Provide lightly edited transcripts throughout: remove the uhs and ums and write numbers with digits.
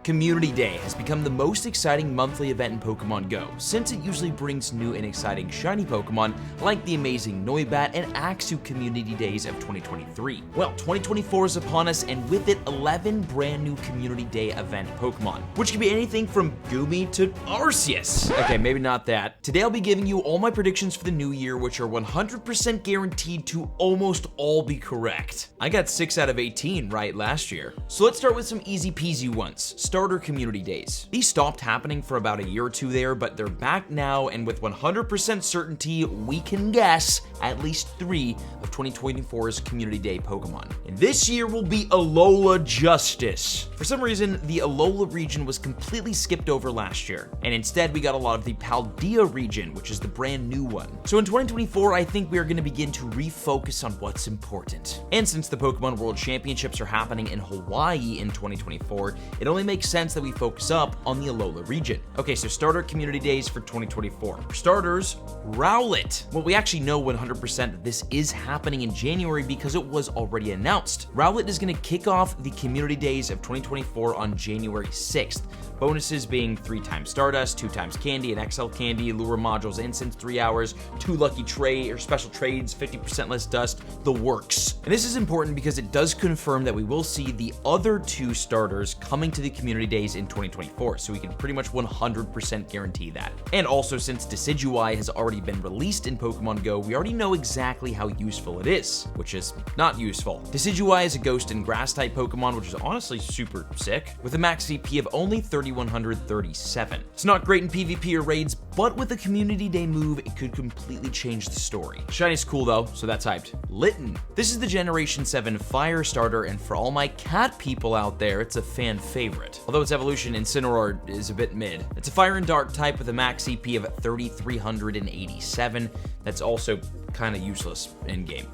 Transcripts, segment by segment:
Community Day has become the most exciting monthly event in Pokemon Go, since it usually brings new and exciting shiny Pokemon like the amazing Noibat and Axew Community Days of 2023. Well, 2024 is upon us, and with it, 11 brand new Community Day event Pokemon, which can be anything from Goomy to Arceus. Okay, maybe not that. Today I'll be giving you all my predictions for the new year, which are 100% guaranteed to almost all be correct. I got 6 out of 18 right last year. So let's start with some easy peasy ones. Starter Community Days. These stopped happening for about a year or two there, but they're back now, and with 100% certainty, we can guess at least 3 of 2024's Community Day Pokemon. And this year will be Alola Justice. For some reason, the Alola region was completely skipped over last year, and instead we got a lot of the Paldea region, which is the brand new one. So in 2024, I think we are going to begin to refocus on what's important. And since the Pokemon World Championships are happening in Hawaii in 2024, it only makes sense that we focus up on the Alola region. Okay, so starter Community Days for 2024. For starters, Rowlet. Well, we actually know 100% that this is happening in January because it was already announced. Rowlet is going to kick off the Community Days of 2024 on January 6th. Bonuses being 3 times Stardust, 2 times Candy and XL Candy, Lure Modules, Incense 3 hours, 2 lucky trade or special trades, 50% less dust, the works. And this is important because it does confirm that we will see the other 2 starters coming to the Community Days in 2024, so we can pretty much 100% guarantee that. And also, since Decidueye has already been released in Pokemon Go, we already know exactly how useful it is, which is not useful. Decidueye is a ghost and grass type Pokemon, which is honestly super sick, with a max CP of only 3,137. It's not great in PvP or raids, but with a Community Day move, it could completely change the story. Shiny's cool though, so that's hyped. Litten. This is the Generation 7 Fire starter, and for all my cat people out there, it's a fan favorite. Although its evolution Incineroar is a bit mid. It's a Fire and Dark type with a max CP of 3,387. That's also kind of useless in game.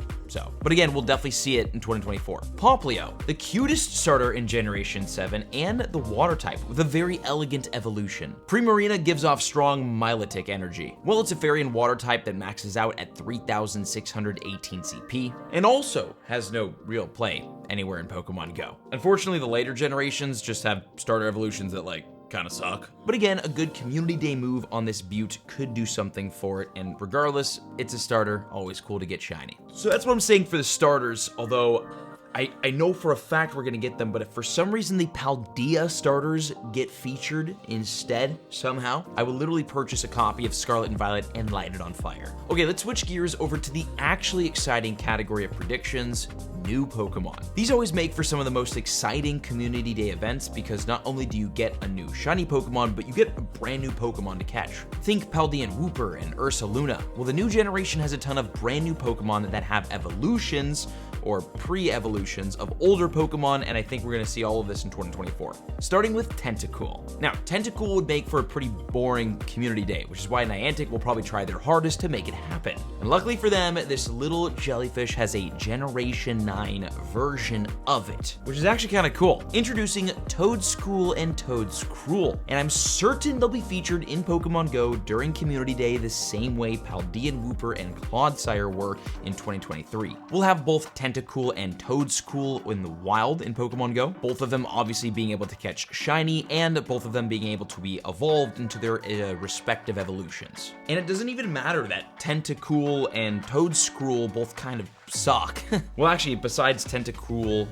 But again, we'll definitely see it in 2024. Popplio, the cutest starter in Generation 7 and the water type with a very elegant evolution. Primarina gives off strong Milotic energy. Well, it's a fairy and water type that maxes out at 3,618 CP and also has no real play anywhere in Pokemon Go. Unfortunately, the later generations just have starter evolutions that kind of suck. But again, a good Community Day move on this butte could do something for it, and regardless, it's a starter, always cool to get shiny. So that's what I'm saying for the starters, although I know for a fact we're gonna get them, but if for some reason the Paldea starters get featured instead, somehow, I will literally purchase a copy of Scarlet and Violet and light it on fire. Okay, let's switch gears over to the actually exciting category of predictions, new Pokemon. These always make for some of the most exciting Community Day events because not only do you get a new shiny Pokemon, but you get a brand new Pokemon to catch. Think Paldean Wooper and Ursaluna. Well, the new generation has a ton of brand new Pokemon that have evolutions or pre-evolutions of older Pokemon, and I think we're gonna see all of this in 2024. Starting with Tentacool. Now, Tentacool would make for a pretty boring Community Day, which is why Niantic will probably try their hardest to make it happen. And luckily for them, this little jellyfish has a Generation 9 version of it, which is actually kind of cool. Introducing Toedscool and Toedscruel, and I'm certain they'll be featured in Pokemon Go during Community Day the same way Paldean Wooper and Clodsire were in 2023. We'll have both Tentacool and Toedscool in the wild in Pokemon Go, both of them obviously being able to catch shiny, and both of them being able to be evolved into their respective evolutions. And it doesn't even matter that Tentacool and Toedscruel both kind of suck. Well, actually, besides Tentacruel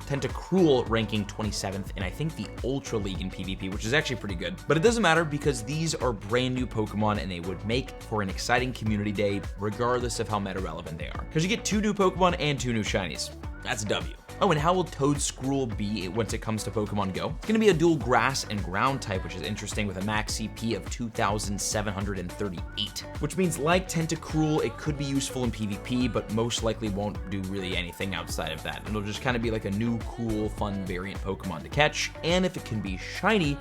ranking 27th in I think the Ultra League in PvP, which is actually pretty good. But it doesn't matter because these are brand new Pokemon and they would make for an exciting Community Day regardless of how meta relevant they are. Because you get 2 new Pokemon and 2 new shinies. That's a W. Oh, and how will Toedscruel be once it comes to Pokemon Go? It's gonna be a dual grass and ground type, which is interesting with a max CP of 2,738, which means like Tentacruel, it could be useful in PvP, but most likely won't do really anything outside of that. It'll just kind of be like a new, cool, fun variant Pokemon to catch, and if it can be shiny,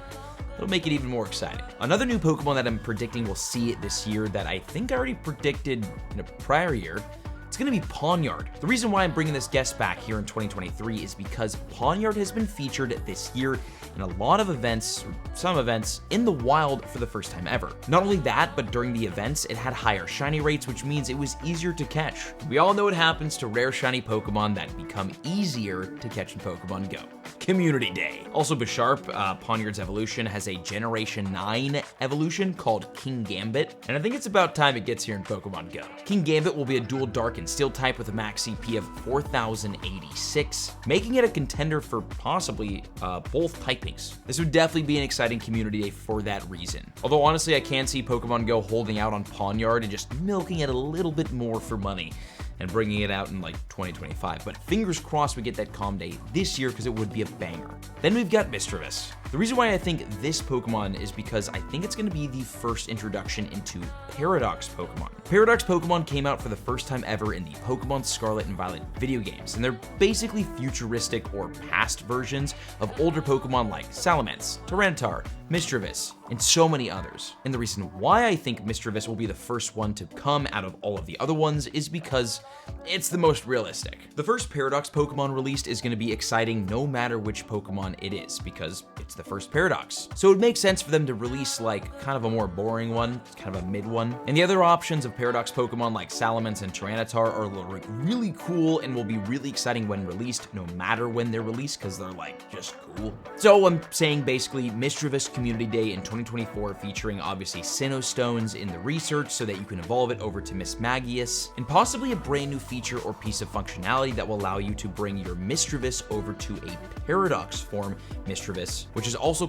it'll make it even more exciting. Another new Pokemon that I'm predicting we'll see it this year that I think I already predicted in a prior year, it's gonna be Pawniard. The reason why I'm bringing this guest back here in 2023 is because Pawniard has been featured this year in a lot of events, some events, in the wild for the first time ever. Not only that, but during the events, it had higher shiny rates, which means it was easier to catch. We all know what happens to rare shiny Pokemon that become easier to catch in Pokemon Go. Community Day. Also, Bisharp, Poniard's evolution, has a Generation 9 evolution called King Gambit, and I think it's about time it gets here in Pokemon Go. King Gambit will be a dual Dark and Steel type with a max CP of 4,086, making it a contender for possibly both typings. This would definitely be an exciting Community Day for that reason. Although honestly, I can see Pokemon Go holding out on Poniard and just milking it a little bit more for money and bringing it out in like 2025. But fingers crossed we get that Calm Day this year because it would be a banger. Then we've got Misdreavus. The reason why I think this Pokemon is because I think it's going to be the first introduction into Paradox Pokemon. Paradox Pokemon came out for the first time ever in the Pokemon Scarlet and Violet video games, and they're basically futuristic or past versions of older Pokemon like Salamence, Tyranitar, Misdreavus, and so many others. And the reason why I think Misdreavus will be the first one to come out of all of the other ones is because it's the most realistic. The first Paradox Pokemon released is going to be exciting no matter which Pokemon it is, because it's the first Paradox. So it would make sense for them to release like kind of a more boring one, kind of a mid one. And the other options of Paradox Pokemon like Salamence and Tyranitar are like really cool and will be really exciting when released, no matter when they're released, because they're like just cool. So I'm saying basically Misdreavus Community Day in 2024, featuring obviously Sinnoh Stones in the research so that you can evolve it over to Mismagius, and possibly a brand new feature or piece of functionality that will allow you to bring your Misdreavus over to a Paradox form Misdreavus, which is also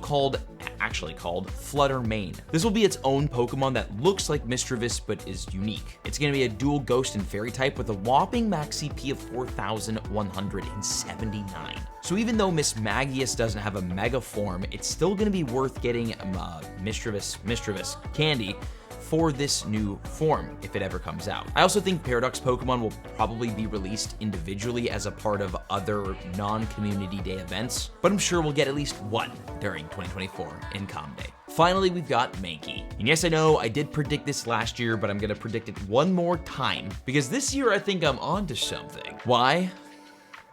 actually called Flutter Mane. This will be its own Pokemon that looks like Misdreavus but is unique. It's going to be a dual Ghost and Fairy type with a whopping max CP of 4,179. So even though Mismagius doesn't have a Mega form, it's still going to be worth getting Misdreavus candy for this new form if it ever comes out. I also think Paradox Pokemon will probably be released individually as a part of other non-Community Day events, but I'm sure we'll get at least one during 2024 in Calm Day. Finally, we've got Mankey. And yes, I know I did predict this last year, but I'm gonna predict it one more time because this year I think I'm onto something. Why?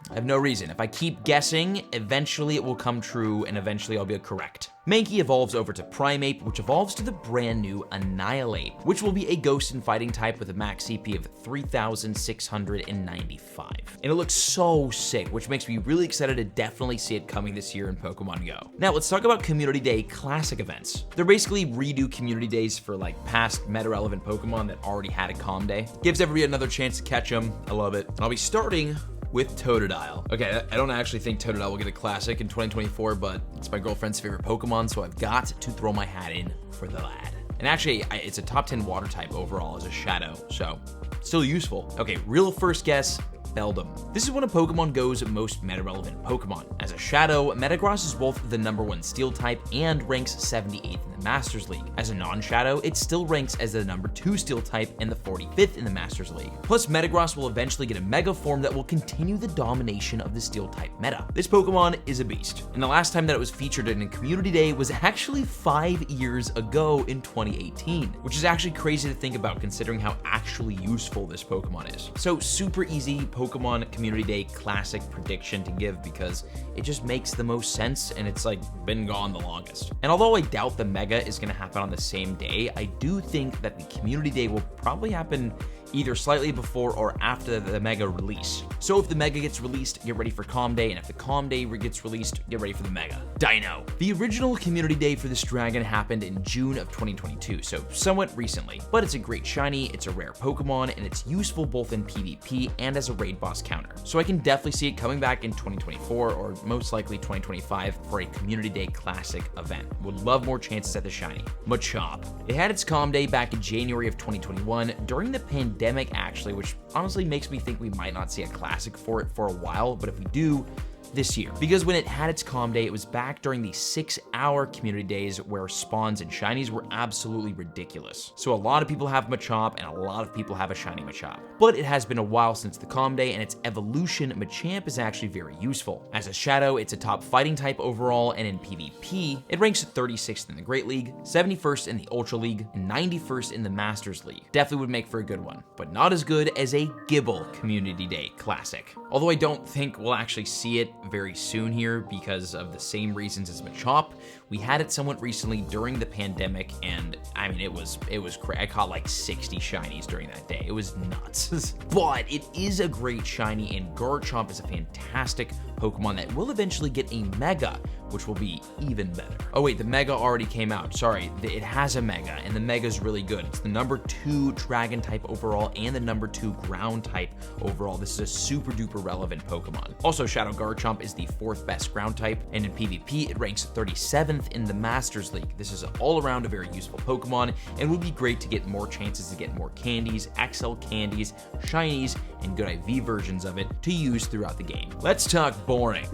I have no reason. If I keep guessing, eventually it will come true and eventually I'll be correct. Mankey evolves over to Primeape, which evolves to the brand new Annihilate, which will be a Ghost and Fighting type with a max CP of 3,695. And it looks so sick, which makes me really excited to definitely see it coming this year in Pokemon Go. Now let's talk about Community Day Classic events. They're basically redo Community Days for like past meta-relevant Pokemon that already had a Calm Day. Gives everybody another chance to catch them. I love it. And I'll be starting with Totodile. Okay, I don't actually think Totodile will get a Classic in 2024, but it's my girlfriend's favorite Pokemon, so I've got to throw my hat in for the lad. And actually, it's a top 10 water type overall as a Shadow, so still useful. Okay, real first guess, Beldum. This is one of Pokemon Go's most meta-relevant Pokemon. As a Shadow, Metagross is both the #1 Steel type and ranks 78th in the Masters League. As a non-Shadow, it still ranks as the #2 Steel type and the 45th in the Masters League. Plus, Metagross will eventually get a Mega form that will continue the domination of the Steel type meta. This Pokemon is a beast, and the last time that it was featured in a Community Day was actually 5 years ago in 2018, which is actually crazy to think about considering how actually useful this Pokemon is. So super easy Pokemon Community Day Classic prediction to give because it just makes the most sense and it's like been gone the longest. And although I doubt the Mega is going to happen on the same day, I do think that the Community Day will probably happen either slightly before or after the Mega release. So if the Mega gets released, get ready for Calm Day, and if the Calm Day gets released, get ready for the Mega. Dino. The original Community Day for this dragon happened in June of 2022, so somewhat recently. But it's a great shiny, it's a rare Pokemon, and it's useful both in PvP and as a raid boss counter. So I can definitely see it coming back in 2024 or most likely 2025 for a Community Day Classic event. Would love more chances at the shiny. Machop. It had its Calm Day back in January of 2021 during the pandemic actually, which honestly makes me think we might not see a Classic for it for a while, but if we do, this year. Because when it had its Calm Day, it was back during the 6-hour Community Days where spawns and shinies were absolutely ridiculous. So a lot of people have Machop and a lot of people have a shiny Machop. But it has been a while since the Calm Day, and its evolution Machamp is actually very useful. As a Shadow, it's a top fighting type overall, and in PvP, it ranks 36th in the Great League, 71st in the Ultra League, and 91st in the Masters League. Definitely would make for a good one, but not as good as a Gible Community Day Classic. Although I don't think we'll actually see it it very soon here because of the same reasons as Machop. We had it somewhat recently during the pandemic, and I mean, it was crazy. I caught like 60 shinies during that day. It was nuts. But it is a great shiny, and Garchomp is a fantastic Pokemon that will eventually get a Mega, which will be even better. Oh wait, the Mega already came out. Sorry, it has a Mega, and the Mega is really good. It's the number 2 Dragon type overall and the number 2 Ground type overall. This is a super duper relevant Pokemon. Also, Shadow Garchomp is the 4th best Ground type, and in PvP, it ranks 37th in the Masters League. This is all around a very useful Pokemon, and would be great to get more chances to get more candies, XL candies, shinies, and good IV versions of it to use throughout the game. Let's talk boring.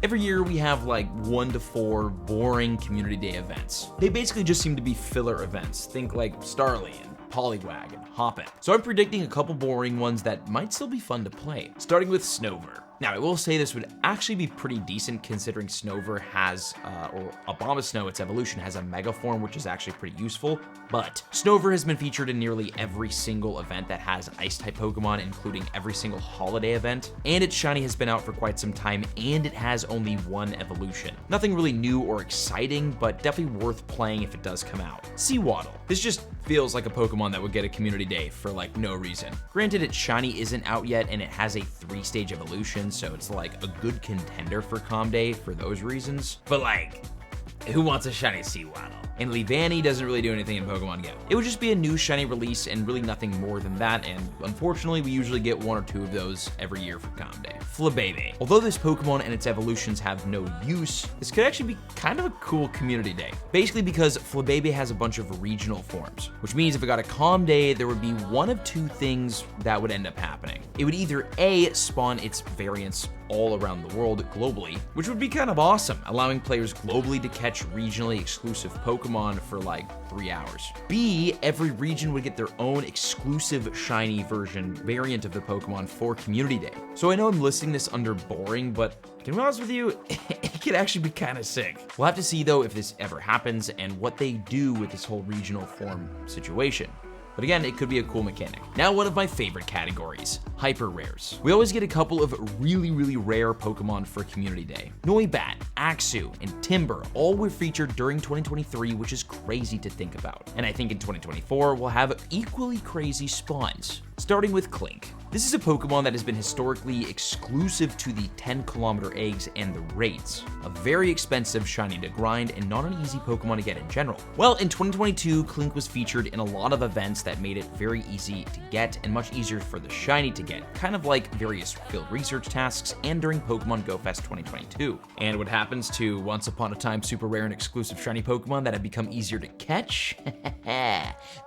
Every year we have like 1 to 4 boring community day events. They basically just seem to be filler events. Think like Starly and Poliwag and Hoppin'. So I'm predicting a couple boring ones that might still be fun to play, starting with Snover. Now, I will say this would actually be pretty decent considering Snover has, or Abomasnow, its evolution, has a Mega form, which is actually pretty useful. But Snover has been featured in nearly every single event that has Ice-type Pokemon, including every single holiday event. And its shiny has been out for quite some time, and it has only 1 evolution. Nothing really new or exciting, but definitely worth playing if it does come out. Sewaddle. This just feels like a Pokemon that would get a community day for like no reason. Granted, its shiny isn't out yet, and it has a 3-stage evolution, so it's like a good contender for Com Day for those reasons. But like, who wants a shiny Sewaddle? And Leavanny doesn't really do anything in Pokemon Go. It would just be a new shiny release and really nothing more than that, and unfortunately we usually get 1 or 2 of those every year for Com Day. Flabébé. Although this Pokemon and its evolutions have no use, this could actually be kind of a cool community day. Basically because Flabébé has a bunch of regional forms, which means if it got a Com Day, there would be 1 of 2 things that would end up happening. It would either A, spawn its variants all around the world globally, which would be kind of awesome, allowing players globally to catch regionally exclusive Pokemon for like 3 hours. B, every region would get their own exclusive shiny version variant of the Pokemon for Community Day. So I know I'm listing this under boring, but to be honest with you, it could actually be kind of sick. We'll have to see though if this ever happens and what they do with this whole regional form situation. But again, it could be a cool mechanic. Now, one of my favorite categories, hyper rares. We always get a couple of really rare Pokemon for Community Day. Noibat, Axew, and Timber all were featured during 2023, which is crazy to think about. And I think in 2024, we'll have equally crazy spawns. Starting with Clink. This is a Pokemon that has been historically exclusive to the 10-kilometer eggs and the raids. A very expensive shiny to grind and not an easy Pokemon to get in general. Well, in 2022, Clink was featured in a lot of events that made it very easy to get and much easier for the shiny to get, kind of like various field research tasks and during Pokemon Go Fest 2022. And what happens to once upon a time super rare and exclusive shiny Pokemon that have become easier to catch?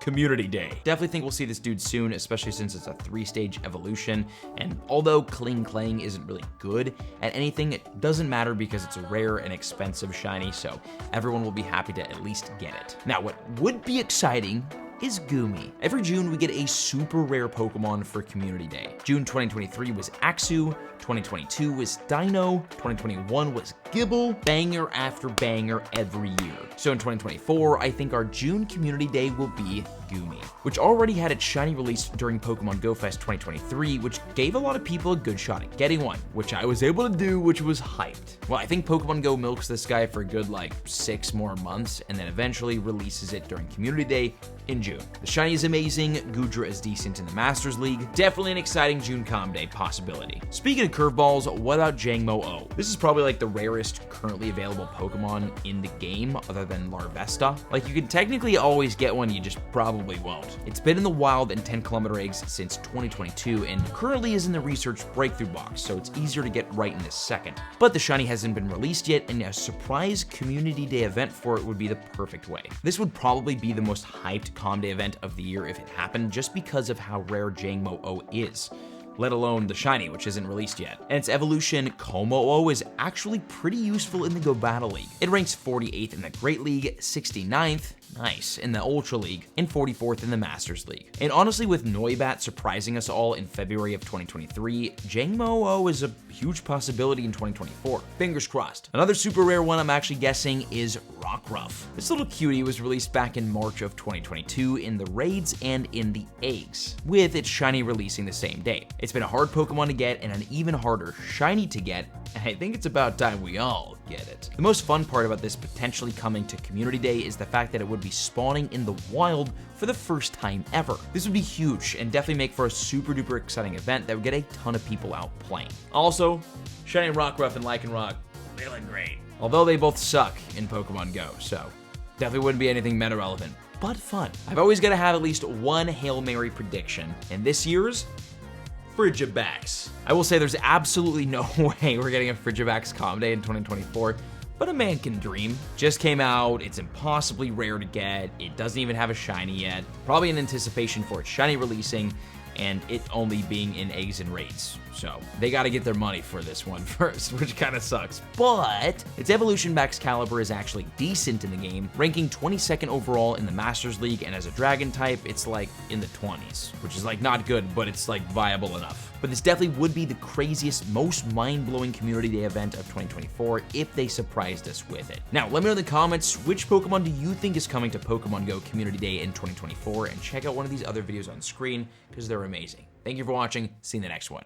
Community Day. Definitely think we'll see this dude soon, especially since it's a 3-stage evolution, and although Kling isn't really good at anything, it doesn't matter because it's a rare and expensive shiny, so everyone will be happy to at least get it. Now, what would be exciting is Goomy. Every June, we get a super rare Pokemon for Community Day. June 2023 was Axew, 2022 was Dino, 2021 was Gible, banger after banger every year. So in 2024, I think our June Community Day will be Goomy, which already had its shiny release during Pokemon Go Fest 2023, which gave a lot of people a good shot at getting one, which I was able to do, which was hyped. Well, I think Pokemon Go milks this guy for a good like 6 more months, and then eventually releases it during Community Day in June. The shiny is amazing, Goodra is decent in the Masters League, definitely an exciting June Com Day possibility. Speaking of curveballs, what about Jangmo-O? This is probably like the rarest currently available Pokemon in the game other than Larvesta. Like, you can technically always get one, you just probably won't. It's been in the wild in 10-kilometer eggs since 2022 and currently is in the research breakthrough box, so it's easier to get right in this second. But the shiny hasn't been released yet, and a surprise Community Day event for it would be the perfect way. This would probably be the most hyped Com Day event of the year if it happened, just because of how rare Jangmo-O is, let alone the shiny, which isn't released yet. And its evolution, Kommo-O, is actually pretty useful in the Go Battle League. It ranks 48th in the Great League, 69th, nice, in the Ultra League, and 44th in the Masters League. And honestly, with Noibat surprising us all in February of 2023, Jangmo-O is a huge possibility in 2024. Fingers crossed. Another super rare one I'm actually guessing is Rockruff. This little cutie was released back in March of 2022 in the raids and in the eggs, with its shiny releasing the same day. It's been a hard Pokemon to get and an even harder shiny to get, and I think it's about time we all get it. The most fun part about this potentially coming to Community Day is the fact that it would be spawning in the wild for the first time ever. This would be huge and definitely make for a super duper exciting event that would get a ton of people out playing. Also, shiny Rockruff and Lycanroc, feeling great. Although they both suck in Pokemon Go, so definitely wouldn't be anything meta relevant, but fun. I've always got to have at least one Hail Mary prediction, and this year's Frigibax. I will say there's absolutely no way we're getting a Frigibax Calm Day in 2024, but a man can dream. Just came out, it's impossibly rare to get, it doesn't even have a shiny yet, probably in anticipation for its shiny releasing, and it only being in eggs and raids. So they gotta get their money for this one first, which kinda sucks. But its evolution Baxcalibur is actually decent in the game, ranking 22nd overall in the Masters League, and as a dragon type, it's like in the 20s, which is like not good, but it's like viable enough. But this definitely would be the craziest, most mind-blowing Community Day event of 2024 if they surprised us with it. Now, let me know in the comments, which Pokemon do you think is coming to Pokemon Go Community Day in 2024, and check out one of these other videos on screen, because they're amazing. Thank you for watching, see you in the next one.